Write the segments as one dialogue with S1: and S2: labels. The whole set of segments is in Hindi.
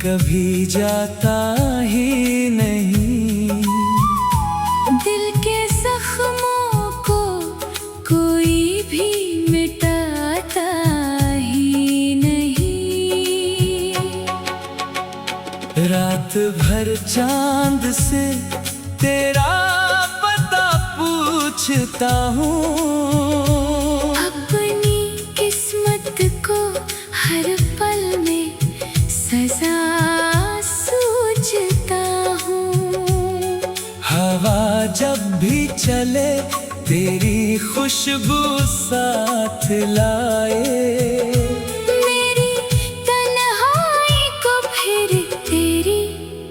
S1: कभी जाता ही नहीं।
S2: दिल के जख्मों को कोई भी मिटाता ही नहीं।
S1: रात भर चांद से तेरा पता पूछता हूँ।
S2: अपनी किस्मत को हर पल में सजा सोचता हूँ।
S1: हवा जब भी चले तेरी खुशबू साथ लाए।
S2: मेरी तन्हाई को फिर तेरी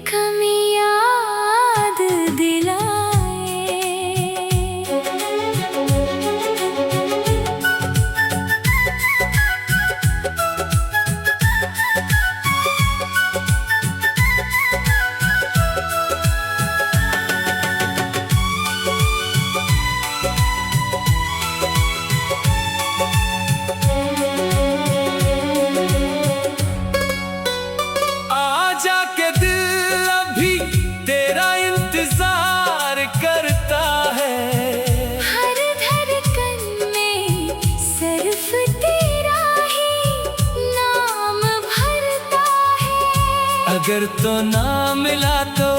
S2: कमी याद दिलाए।
S1: अगर तो ना मिला तो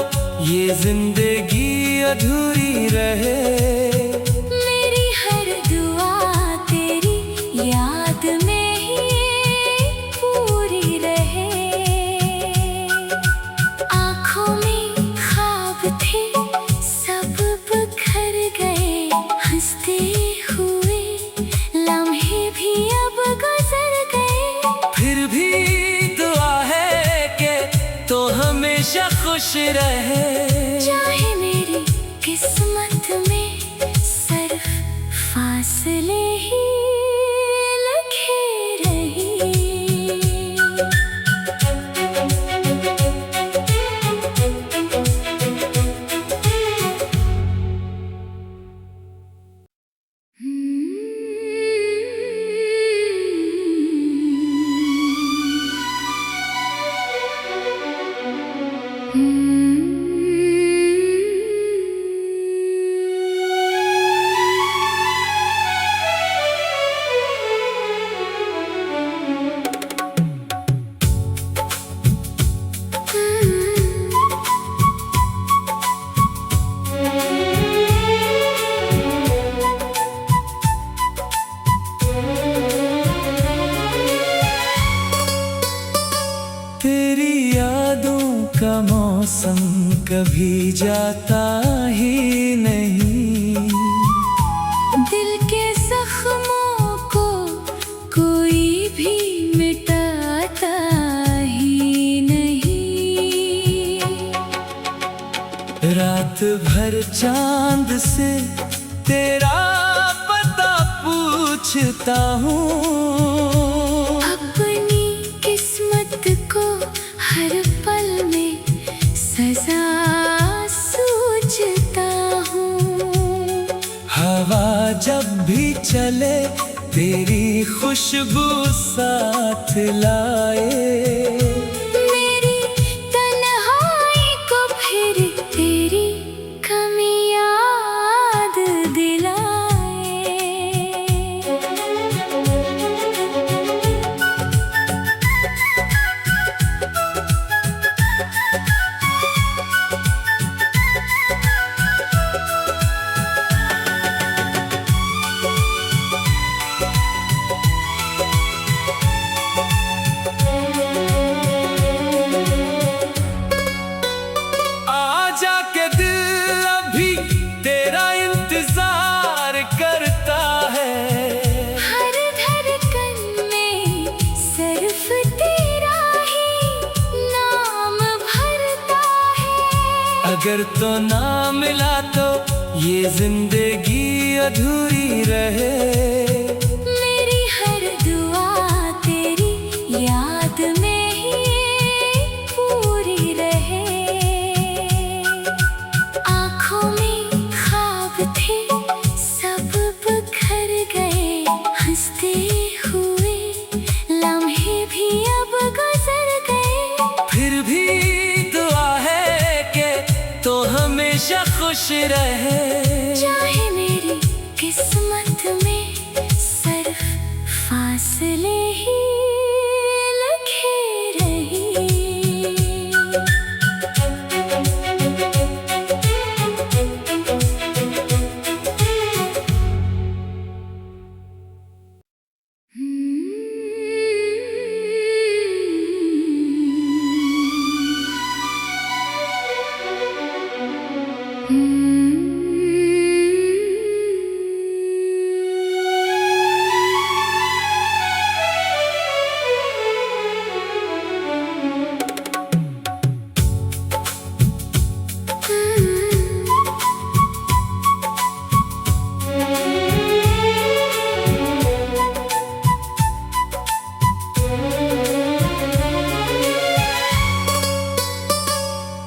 S1: ये जिंदगी अधूरी रहे।
S2: मेरी हर दुआ तेरी याद में ही पूरी रहे। आँखों में ख्वाब थे सब बिखर गए। हंसते हुए लम्हे भी अब गुजर गए।
S1: फिर भी दुआ है कि तो हमेशा खुश रहे।
S2: चाहे मेरी किस्मत में सिर्फ फासले ही लिखे रही।
S1: तेरी यादों का मौसम कभी जाता ही नहीं।
S2: दिल के जख्मों को कोई भी मिटाता ही नहीं।
S1: रात भर चांद से तेरा पता पूछता हूँ।
S2: अपनी किस्मत को हर पल में सजा सोचता हूँ।
S1: हवा जब भी चले तेरी खुशबू साथ लाए।
S2: मेरी तन्हाई को फिर तेरी कमी याद दिलाए।
S1: अगर तो ना मिला तो ये जिंदगी अधूरी रहे।
S2: मेरी हर दुआ तेरी याद में ही पूरी रहे। आँखों में ख्वाब थे सब बिखर गए। हंसते हुए लम्हे भी अब गुजर गए।
S1: फिर भी रहे।
S2: चाहे मेरी किस्मत में सिर्फ फासले ही लिखे रहे।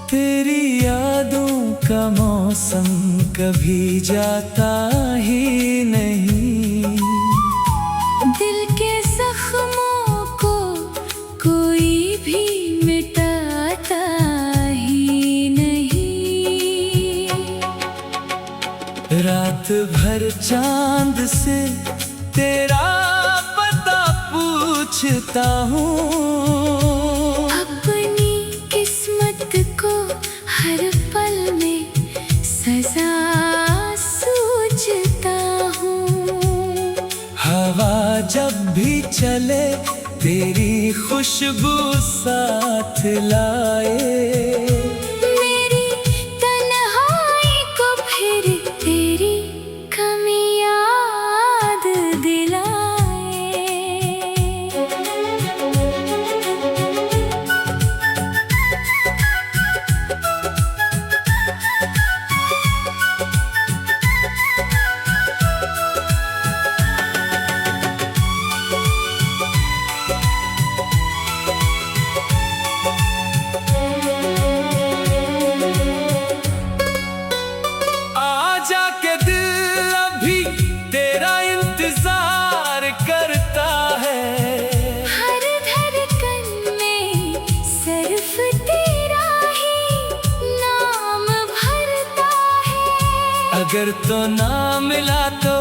S1: तेरी यादों का मौसम कभी जाता ही नहीं।
S2: दिल के जख्मों को कोई भी मिटाता ही नहीं।
S1: रात भर चांद से तेरा पता पूछता हूँ।
S2: अपनी किस्मत को हर पल में सजा सोचता हूँ।
S1: हवा जब भी चले तेरी खुशबू साथ लाए।
S2: मेरी तन्हाई को फिर तेरी कमी याद दिलाए।
S1: आजा के दिल अभी तेरा इंतजार करता है।
S2: हर धड़कन में सिर्फ तेरा ही नाम भरता है।
S1: अगर तो ना मिला तो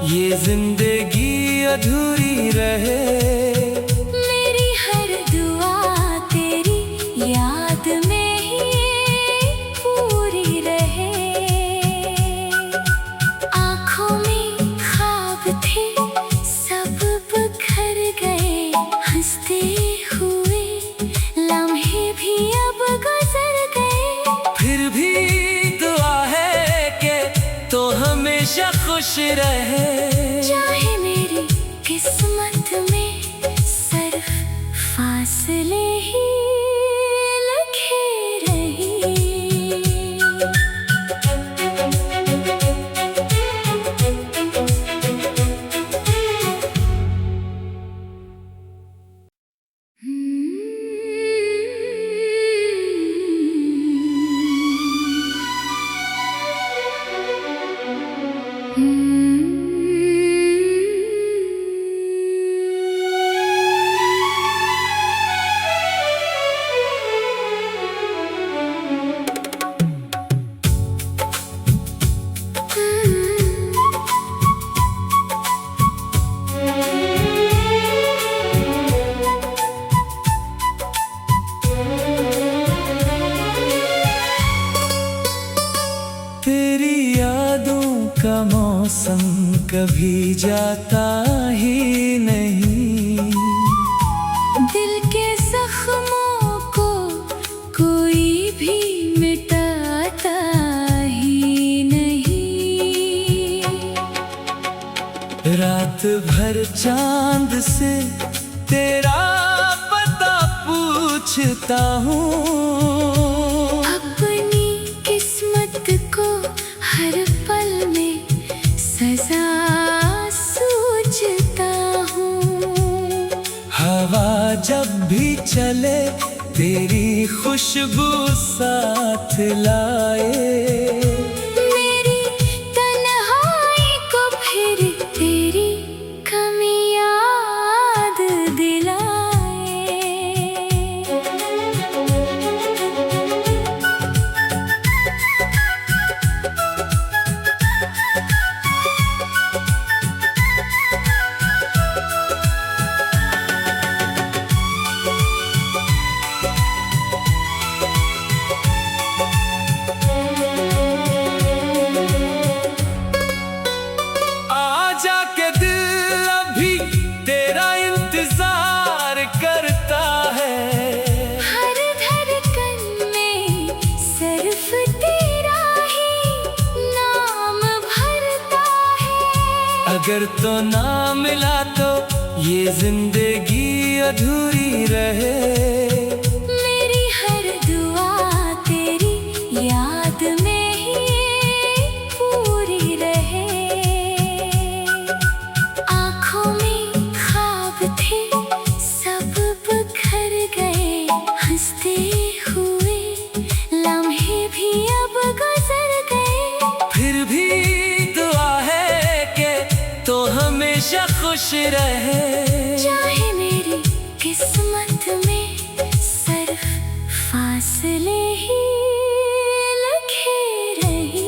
S1: ये जिंदगी अधूरी रहे।
S2: मेरी हर दुआ तेरी याद में ही पूरी रहे। आँखों में ख्वाब थे सब बिखर गए। हंसते हुए लम्हे भी अब गुजर गए।
S1: फिर भी दुआ है कि तो हमेशा खुश रहे।
S2: चाहे मेरी किस्मत में सिर्फ फासले ही लिखे रहे।
S1: तेरी यादों का मौसम कभी जाता ही नहीं।
S2: दिल के जख्मों को कोई भी मिटाता ही नहीं।
S1: रात भर चांद से तेरा पता पूछता हूँ।
S2: अपनी किस्मत को हर पल में सजा सोचता हूँ।
S1: हवा जब भी चले तेरी खुशबू साथ लाए।
S2: मेरी तन्हाई को फिर तेरी कमी याद दिलाए।
S1: अगर तो ना मिला तो ये जिंदगी अधूरी रहे।
S2: मेरी हर दुआ तेरी याद में ही पूरी रहे। आँखों में ख्वाब थे सब बिखर गए, हंसते हुए लम्हे भी अब गुजर गए।
S1: फिर भी दुआ है कि तो हमेशा खुश रहे।
S2: चाहे मेरी किस्मत में सिर्फ फासले ही लिखे रहे।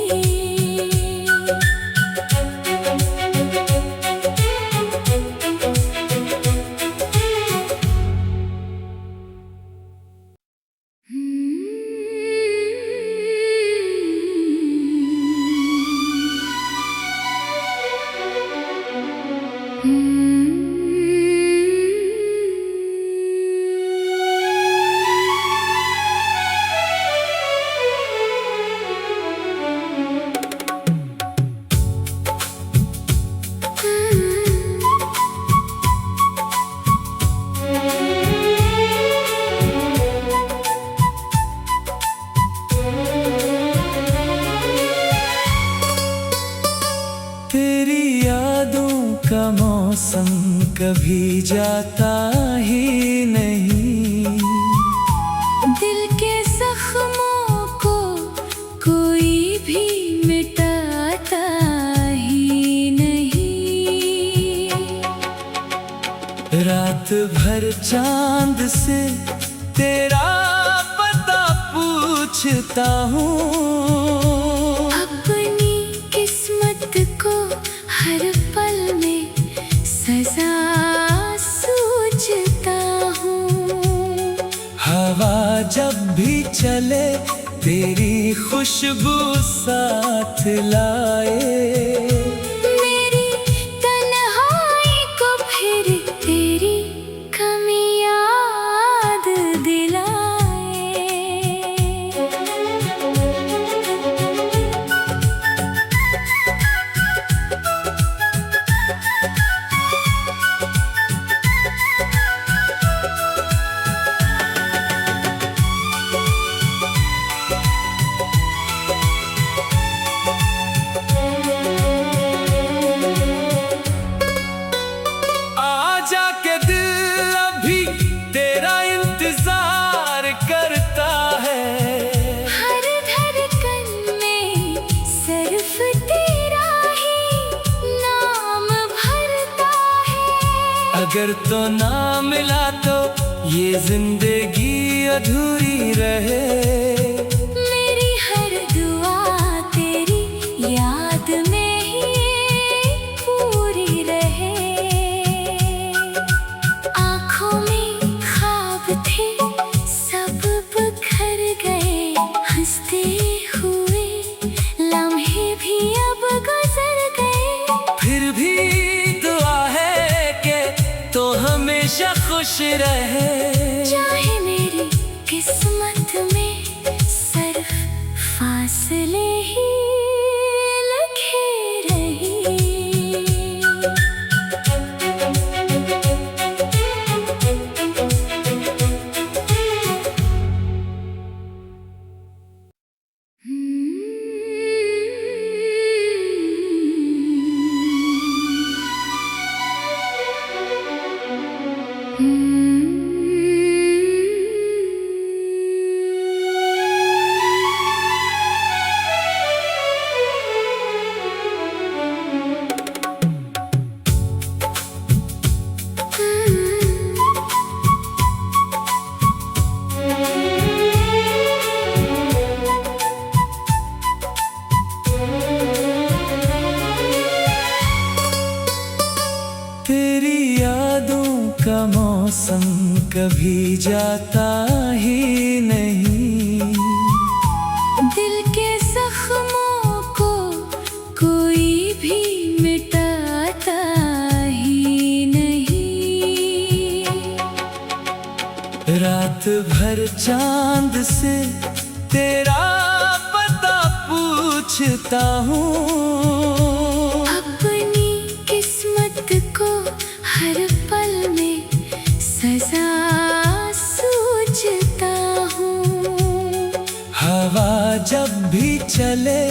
S1: तेरी यादों का मौसम कभी जाता ही नहीं।
S2: दिल के जख्मों को कोई भी मिटाता ही नहीं।
S1: रात भर चांद से तेरा पता पूछता हूँ।
S2: अपनी किस्मत को हर पल में सजा सूझता हूँ।
S1: हवा जब भी चले तेरी खुशबू साथ लाए।
S2: मेरी तन्हाई को फिर तेरी कमी याद दिलाए।
S1: आजा के दिल अभी तेरा इंतजार करता है।
S2: हर धड़कन में सिर्फ तेरा ही नाम भरता है।
S1: अगर तो ना मिला तो ये जिंदगी अधूरी रहे।
S2: मेरी हर दुआ तेरी याद में ही पूरी रहे। आँखों में ख्वाब थे सब बिखर गए, हंसते हुए लम्हे भी अब गुजर गए।
S1: फिर भी दुआ है कि तो हमेशा खुश रहे।
S2: चाहे मेरी किस्मत में सिर्फ फासले ही लिखे रहे।
S1: तेरी यादों का मौसम कभी जाता ही नहीं।
S2: दिल के जख्मों को कोई भी मिटाता ही नहीं।
S1: रात भर चांद से तेरा पता पूछता हूँ।
S2: अपनी किस्मत हर पल में सजा सोचता हूँ।
S1: हवा जब भी चले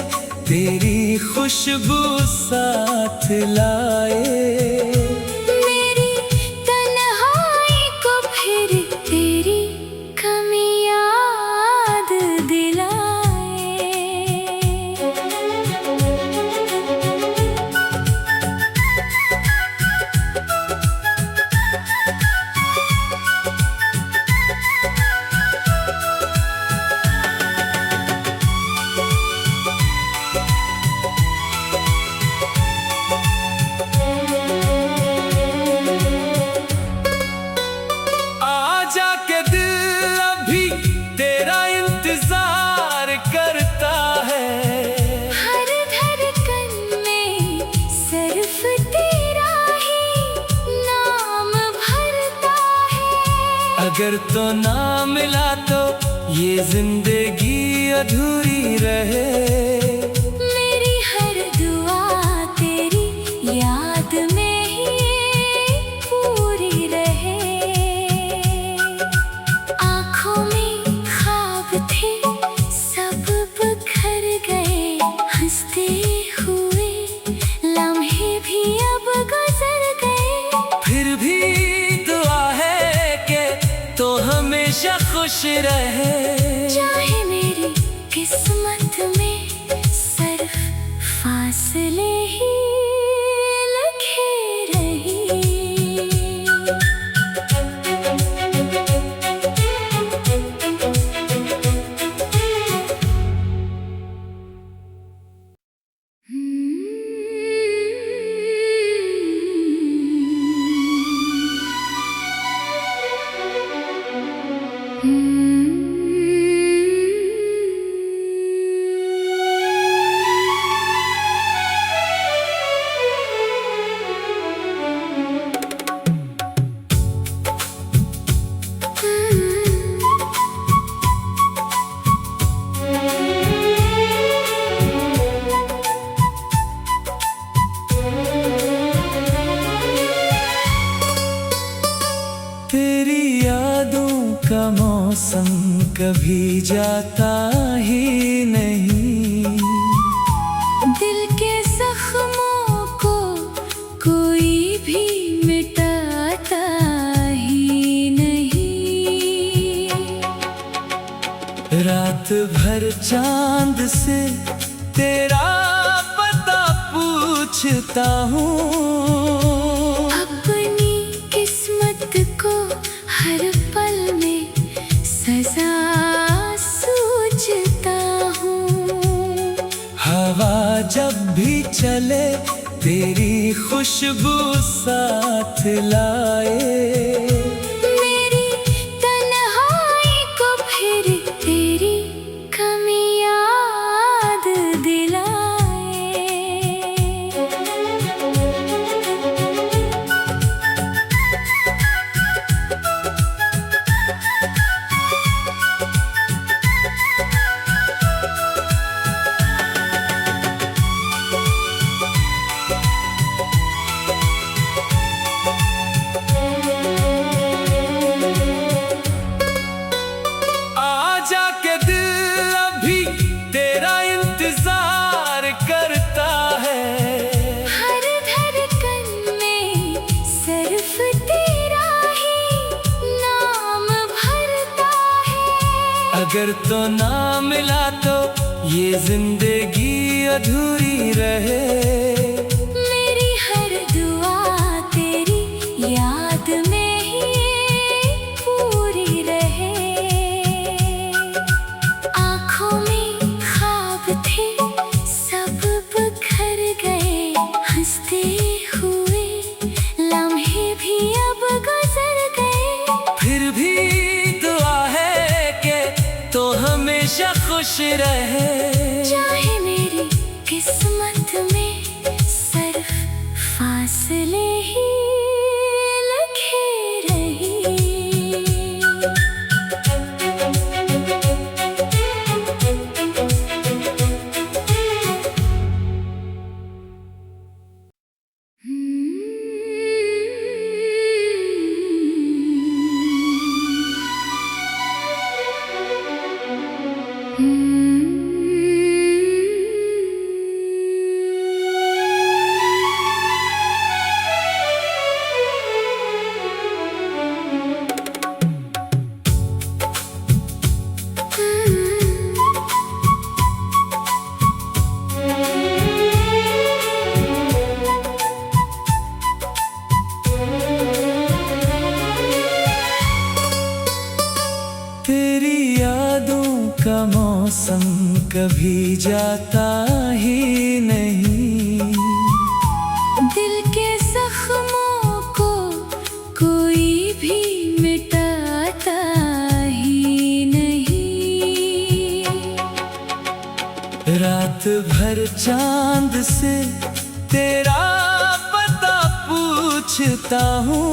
S1: तेरी खुशबू साथ लाए।
S2: मेरी तन्हाई को फिर तेरी कमी याद दिलाए।
S1: आजा के दिल अभी तेरा इंतजार करता है।
S2: हर धड़कन में सिर्फ तेरा ही नाम भरता है।
S1: अगर तो ना मिला तो ये जिंदगी अधूरी रहे।
S2: मेरी हर दुआ तेरी याद में ही पूरी रहे। आँखों में ख्वाब थे सब बिखर गए। हंसते हुए लम्हे भी अब गुजर गए।
S1: फिर भी दुआ है कि तो हमेशा खुश रहे।
S2: चाहे मेरी किस्मत में सिर्फ फासले ही लिखे रहे।
S1: तेरी यादों का मौसम कभी जाता ही नहीं।
S2: दिल के जख्मों को कोई भी मिटाता ही नहीं।
S1: रात भर चांद से तेरा पता पूछता हूँ।
S2: अपनी किस्मत को हर पल में सजा सोचता हूँ।
S1: हवा जब भी चले तेरी खुशबू साथ लाए।
S2: मेरी तन्हाई को फिर तेरी कमी याद दिलाए।
S1: आजा के दिल अभी तेरा इंतजार करता है।
S2: हर धड़कन में सिर्फ तेरा ही नाम भरता है।
S1: अगर तो ना मिला तो ये जिंदगी अधूरी रहे।
S2: मेरी हर दुआ तेरी याद में ही पूरी रहे। आँखों में ख्वाब थे सब बिखर गए। हंसते हुए लम्हे भी अब गुजर गए।
S1: फिर भी दुआ है कि तो हमेशा खुश रहे।
S2: चाहे मेरी किस्मत में सिर्फ फासले ही लिखे रहे।
S1: मौसम कभी जाता ही नहीं।
S2: दिल के जख्मों को कोई भी मिटाता ही नहीं।
S1: रात भर चांद से तेरा पता पूछता हूँ।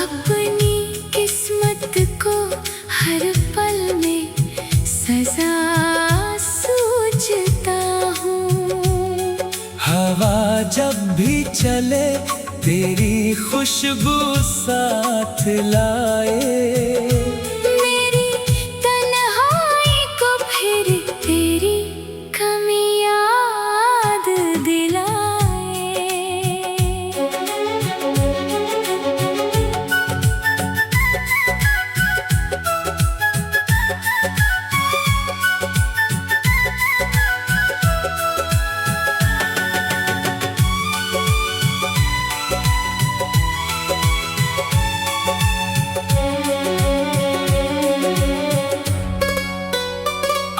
S2: अपनी किस्मत को हर पल में सजा सूझता हूँ।
S1: हवा जब भी चले तेरी खुशबू साथ लाए।
S2: मेरी तन्हाई को फिर तेरी कमी याद दिलाए।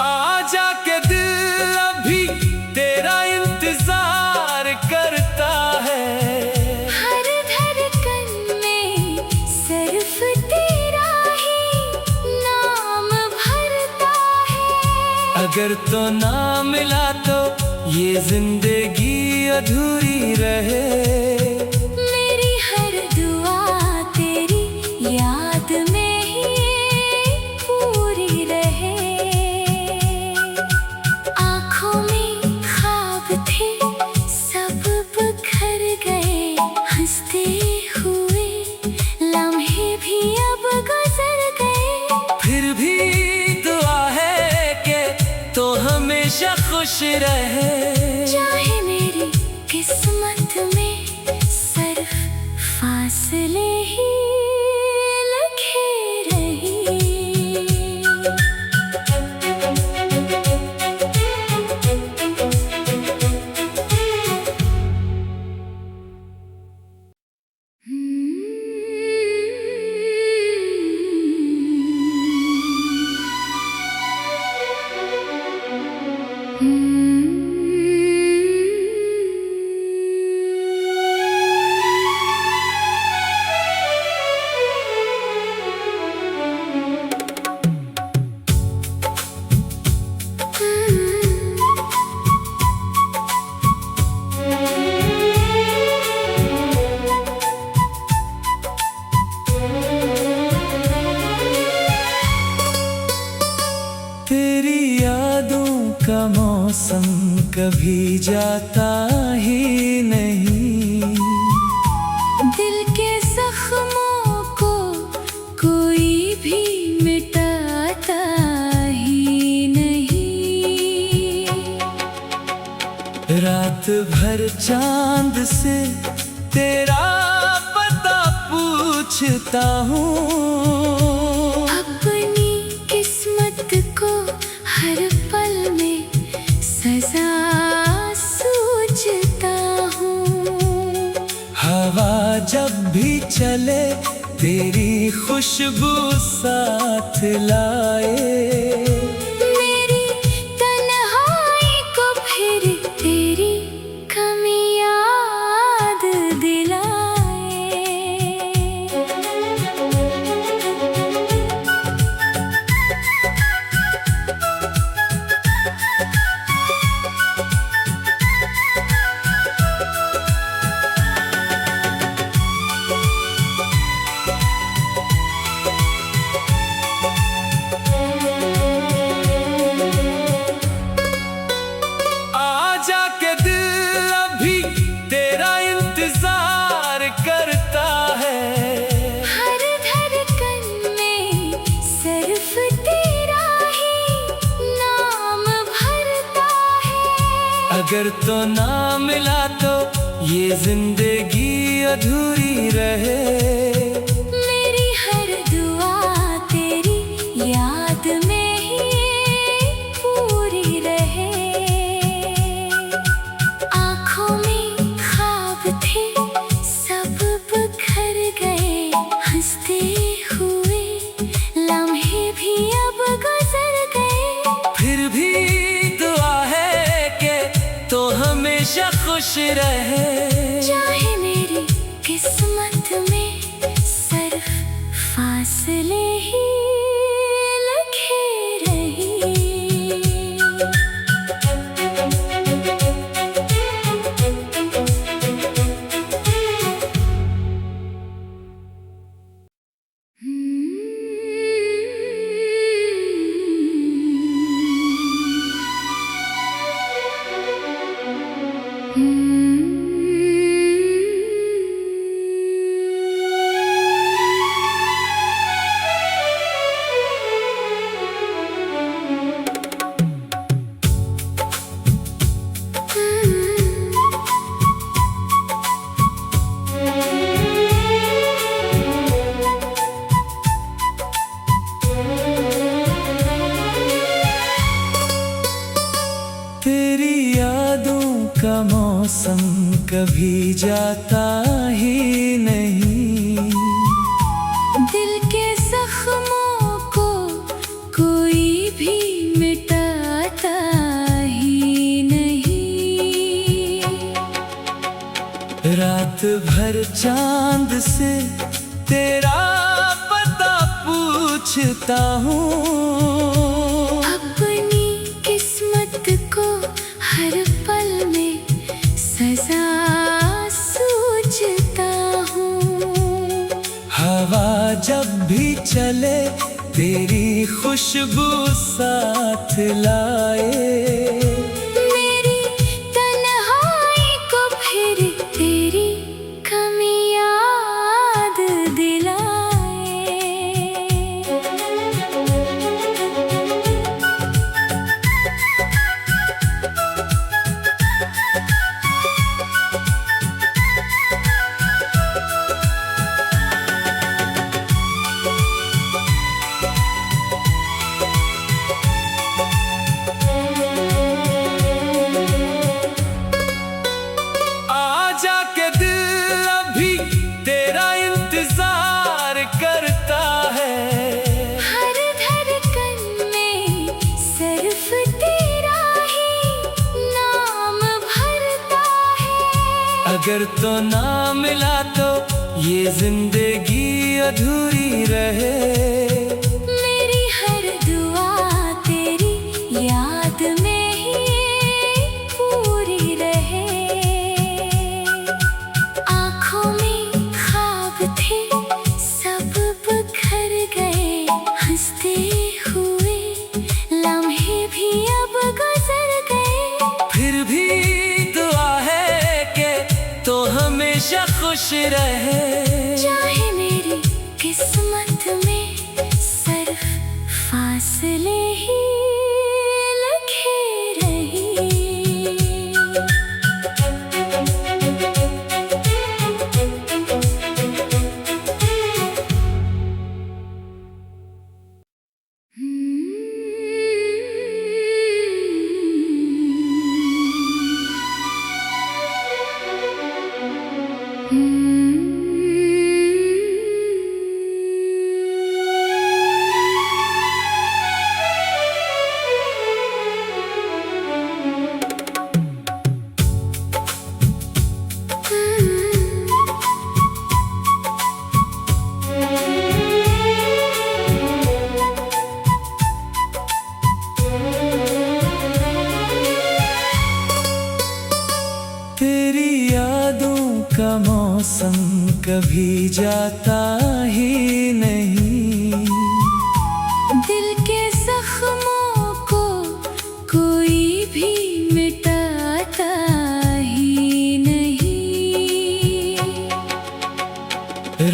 S1: आजा के दिल अभी तेरा इंतजार करता है।
S2: हर धड़कन में सिर्फ तेरा ही नाम भरता है।
S1: अगर तो ना मिला तो ये जिंदगी अधूरी रहे।
S2: मेरी हर दुआ तेरी याद में ही पूरी रहे। आँखों में ख्वाब थे सब बिखर गए। हंसते हुए लम्हे भी अब गुजर गए।
S1: फिर भी दुआ है कि तो हमेशा खुश रहे।
S2: चाहे मेरी किस्मत में सिर्फ फासले ही लिखे रही।
S1: तेरी यादों का मौसम कभी जाता ही नहीं।
S2: दिल के जख्मों को कोई भी मिटाता ही नहीं।
S1: रात भर चांद से तेरा पता पूछता हूँ।
S2: अपनी किस्मत को हर पल में सजा सूझता हूँ।
S1: हवा जब भी चले तेरी खुशबू साथ लाए।
S2: मेरी तन्हाई को फिर तेरी कमी याद दिलाए।
S1: आजा के दिल अभी तेरा इंतजार करता है।
S2: हर धड़कन में सिर्फ तेरा ही नाम भरता है।
S1: अगर तो ना मिला तो ये जिंदगी अधूरी रहे।
S2: मेरी हर दुआ तेरी याद में ही पूरी रहे। आँखों में ख्वाब थे सब बिखर गए। हंसते हुए लम्हे भी अब गुजर गए।
S1: हमेशा खुश रहे।
S2: चाहे मेरी किस्मत में सिर्फ फासले ही लगे रहे।
S1: तेरी यादों का मौसम कभी जाता ही नहीं।
S2: दिल के जख्मों को कोई भी मिटाता ही नहीं।
S1: रात भर चांद से तेरा पता पूछता हूँ।
S2: अपनी किस्मत को हर पल में सजा सूझता हूँ।
S1: हवा जब भी चले तेरी खुशबू साथ लाए।
S2: मेरी तन्हाई को फिर तेरी कमी याद दिलाए।
S1: आजा के दिल अभी तेरा इंतजार करता है।
S2: हर धड़कन में सिर्फ तेरा ही नाम भरता है।
S1: अगर तो ना मिला तो ये जिंदगी अधूरी रहे।
S2: मेरी हर दुआ तेरी याद में ही पूरी रहे। आँखों में ख्वाब थे सब बिखर गए। हंसते हुए लम्हे भी अब गुजर गए।
S1: फिर भी दुआ है कि तो हमेशा खुश रहे।
S2: चाहे मेरी किस्मत में सिर्फ फासले ही लगे रहे।
S1: तेरी यादों का मौसम कभी जाता ही नहीं।
S2: दिल के जख्मों को कोई भी मिटाता ही नहीं।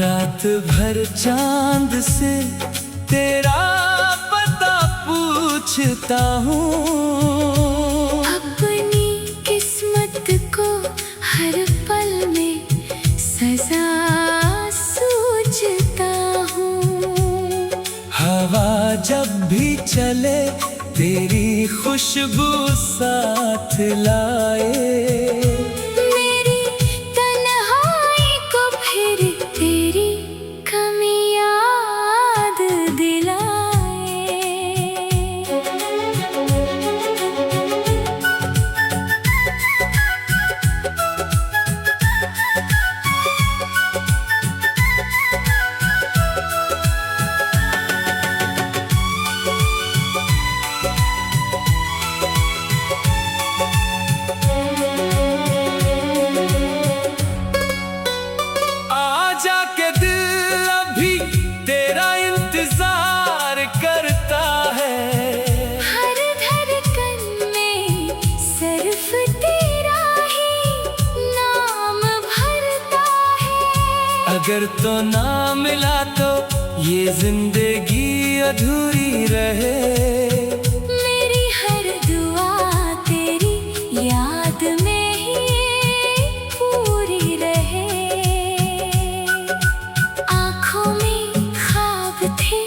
S1: रात भर चांद से तेरा पता पूछता हूँ।
S2: अपनी किस्मत को हर पल में सजा सूझता हूँ।
S1: हवा जब भी चले तेरी खुशबू साथ लाए।
S2: मेरी तन्हाई को फिर तेरी कमी याद दिलाए।
S1: अगर तो ना मिला तो ये जिंदगी अधूरी रहे।
S2: मेरी हर दुआ तेरी याद में ही पूरी रहे। आँखों में ख्वाब थे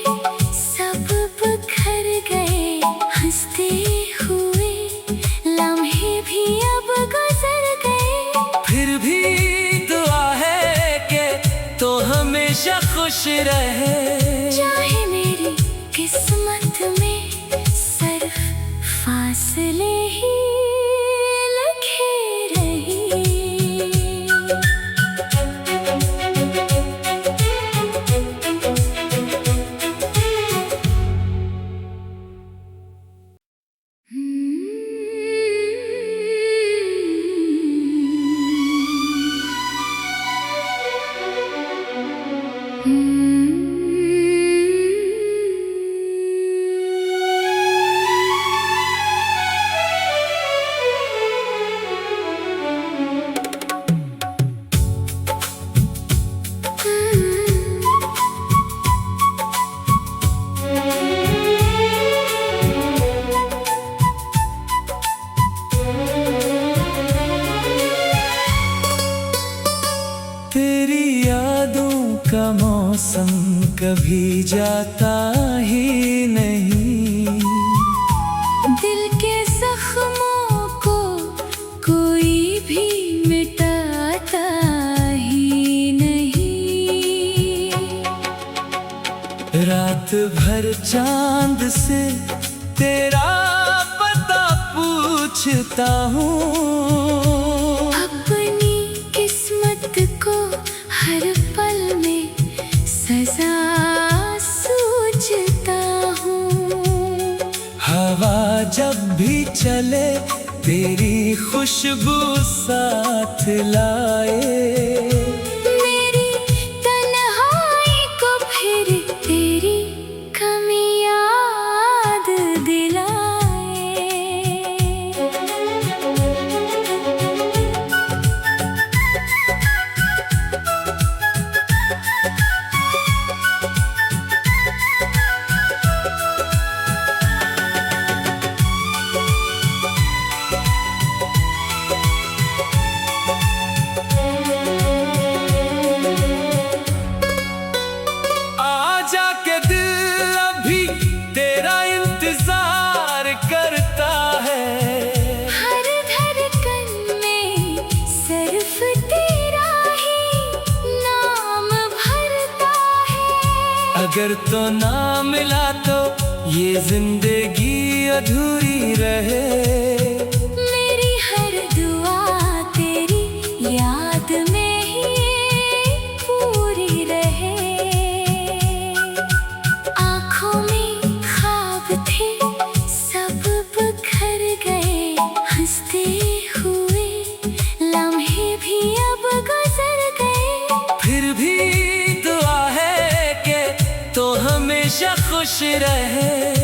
S2: सब बिखर गए, हंसते हुए लम्हे भी अब गुजर गए।
S1: फिर भी दुआ है कि तो हमेशा खुश रहे।
S2: चाहे मेरी किस्मत में सिर्फ फासले ही लिखे रहे।
S1: तेरी यादों का मौसम कभी जाता ही नहीं।
S2: दिल के जख्मों को कोई भी मिटाता ही नहीं।
S1: रात भर चांद से तेरा पता पूछता हूँ।
S2: अपनी किस्मत को हर पल में सजा सूझता हूँ।
S1: हवा जब भी चले तेरी खुशबू साथ लाए।
S2: मेरी तन्हाई को फिर तेरी कमी याद दिलाए।
S1: आजा के दिल अभी तेरा इंतजार करता है।
S2: हर धड़कन में सिर्फ तेरा ही नाम भरता है।
S1: अगर तो ना मिला तो ये जिंदगी अधूरी रहे।
S2: मेरी हर दुआ तेरी याद में ही पूरी रहे। आँखों में ख्वाब थे सब बिखर गए, हंसते हुए लम्हे भी अब गुजर गए।
S1: फिर भी दुआ है कि तो हमेशा खुश रहे।